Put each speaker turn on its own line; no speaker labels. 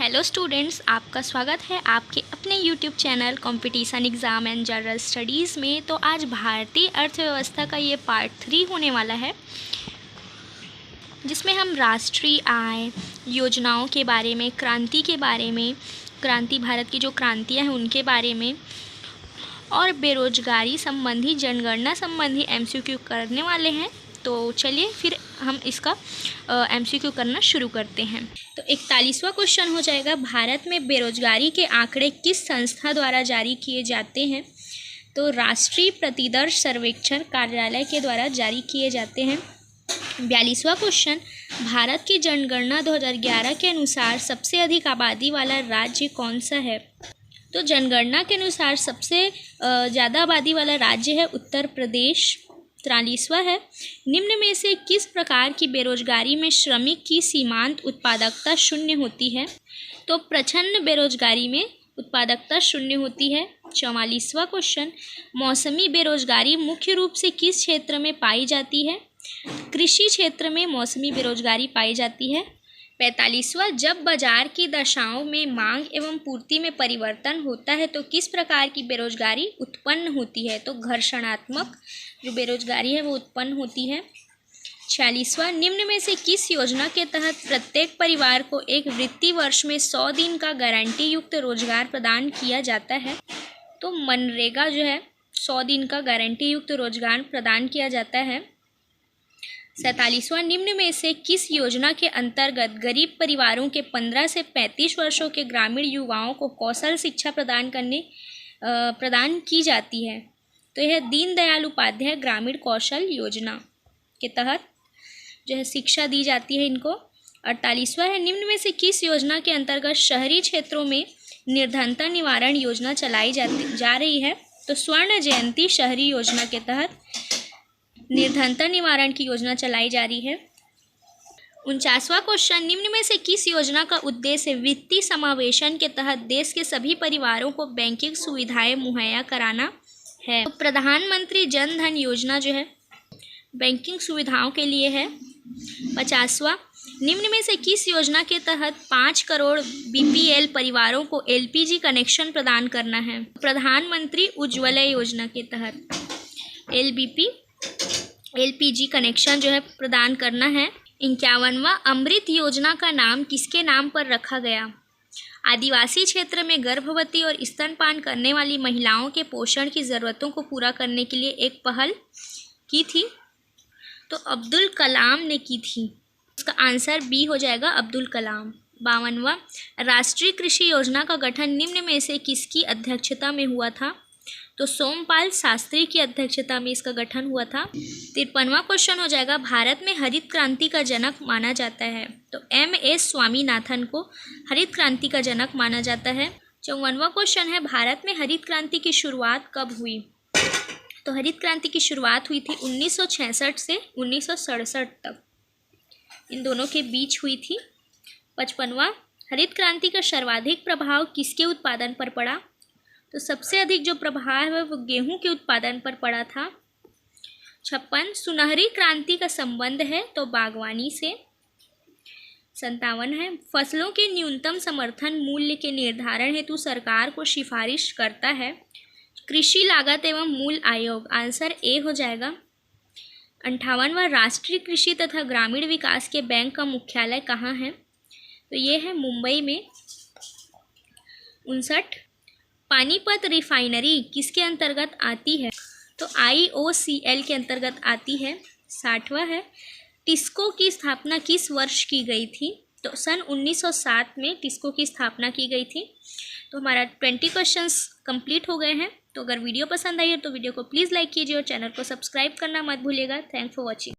Hello students, आपका स्वागत है आपके अपने YouTube channel competition exam and general studies में। तो आज भारतीय अर्थव्यवस्था का ये पार्ट 3 होने वाला है, जिसमें हम राष्ट्रीय आय योजनाओं के बारे में, क्रांति के बारे में, क्रांति भारत की जो क्रांतियाँ हैं उनके बारे में और बेरोजगारी संबंधी, जनगणना संबंधी MCQ करने वाले हैं। तो चलिए फिर हम इसका MCQ करना शुरू करते हैं। तो 41वां क्वेश्चन हो जाएगा, भारत में बेरोजगारी के आंकड़े किस संस्था द्वारा जारी किए जाते हैं? तो राष्ट्रीय प्रतिदर्श सर्वेक्षण कार्यालय के द्वारा जारी किए जाते हैं। 42वां क्वेश्चन, भारत की जनगणना 2011 के अनुसार सबसे अधिक आबादी वाला राज्य कौन सा है? तो जनगणना के अनुसार सबसे ज़्यादा आबादी वाला राज्य है उत्तर प्रदेश। 43वां है, निम्न में से किस प्रकार की बेरोजगारी में श्रमिक की सीमांत उत्पादकता शून्य होती है? तो प्रच्छन्न बेरोजगारी में उत्पादकता शून्य होती है। 44वां क्वेश्चन, मौसमी बेरोजगारी मुख्य रूप से किस क्षेत्र में पाई जाती है? कृषि क्षेत्र में मौसमी बेरोजगारी पाई जाती है। 45वां, जब बाजार की दशाओं में मांग एवं पूर्ति में परिवर्तन होता है तो किस प्रकार की बेरोजगारी उत्पन्न होती है? तो घर्षणात्मक जो बेरोजगारी है वो उत्पन्न होती है। 46वां, निम्न में से किस योजना के तहत प्रत्येक परिवार को एक वित्तीय वर्ष में 100 दिन का गारंटी युक्त रोजगार प्रदान किया जाता है? तो मनरेगा जो है 100 दिन का गारंटी युक्त रोजगार प्रदान किया जाता है। 47वां, निम्न में से किस योजना के अंतर्गत गरीब परिवारों के 15 से 35 वर्षों के ग्रामीण युवाओं को कौशल शिक्षा प्रदान की जाती है? तो यह दीनदयाल उपाध्याय ग्रामीण कौशल योजना के तहत जो है शिक्षा दी जाती है इनको। 48वां है, निम्न में से किस योजना के अंतर्गत शहरी क्षेत्रों में निर्धनता निवारण योजना चलाई जा रही है? तो स्वर्ण जयंती शहरी योजना के तहत निर्धनता निवारण की योजना चलाई जा रही है। 49वां क्वेश्चन, निम्न में से किस योजना का उद्देश्य वित्तीय समावेशन के तहत देश के सभी परिवारों को बैंकिंग सुविधाएं मुहैया कराना है? तो प्रधानमंत्री जन धन योजना जो है बैंकिंग सुविधाओं के लिए है। 50वां, निम्न में से किस योजना के तहत 5 करोड़ BPL परिवारों को LPG कनेक्शन प्रदान करना है? प्रधानमंत्री उज्ज्वला योजना के तहत LPG कनेक्शन जो है प्रदान करना है। 51वां, अमृत योजना का नाम किसके नाम पर रखा गया? आदिवासी क्षेत्र में गर्भवती और स्तनपान करने वाली महिलाओं के पोषण की ज़रूरतों को पूरा करने के लिए एक पहल की थी, तो अब्दुल कलाम ने की थी। इसका आंसर B हो जाएगा, अब्दुल कलाम। 52वां, राष्ट्रीय कृषि योजना का गठन निम्न में से किसकी अध्यक्षता में हुआ था? तो सोमपाल शास्त्री की अध्यक्षता में इसका गठन हुआ था। 53वां क्वेश्चन हो जाएगा, भारत में हरित क्रांति का जनक माना जाता है? तो MS स्वामीनाथन को हरित क्रांति का जनक माना जाता है। 54वां क्वेश्चन है, भारत में हरित क्रांति की शुरुआत कब हुई? तो हरित क्रांति की शुरुआत हुई थी 1966 से 1967 तक, इन दोनों के बीच हुई थी। 55वां, हरित क्रांति का सर्वाधिक प्रभाव किसके उत्पादन पर पड़ा? तो सबसे अधिक जो प्रभाव है वो गेहूं के उत्पादन पर पड़ा था। 56, सुनहरी क्रांति का संबंध है तो बागवानी से। 57 है, फसलों के न्यूनतम समर्थन मूल्य के निर्धारण हेतु सरकार को सिफारिश करता है? कृषि लागत एवं मूल्य आयोग, आंसर A हो जाएगा। 58वां, राष्ट्रीय कृषि तथा ग्रामीण विकास के बैंक का मुख्यालय कहाँ है? तो ये है मुंबई में। 59, पानीपत रिफाइनरी किसके अंतर्गत आती है? तो IOCL के अंतर्गत आती है। 60वां है, टिस्को की स्थापना किस वर्ष की गई थी? तो सन 1907 में टिस्को की स्थापना की गई थी। तो हमारा 20 क्वेश्चंस कंप्लीट हो गए हैं। तो अगर वीडियो पसंद आई है तो वीडियो को प्लीज़ लाइक कीजिए और चैनल को सब्सक्राइब करना मत भूलिएगा। Thanks for watching.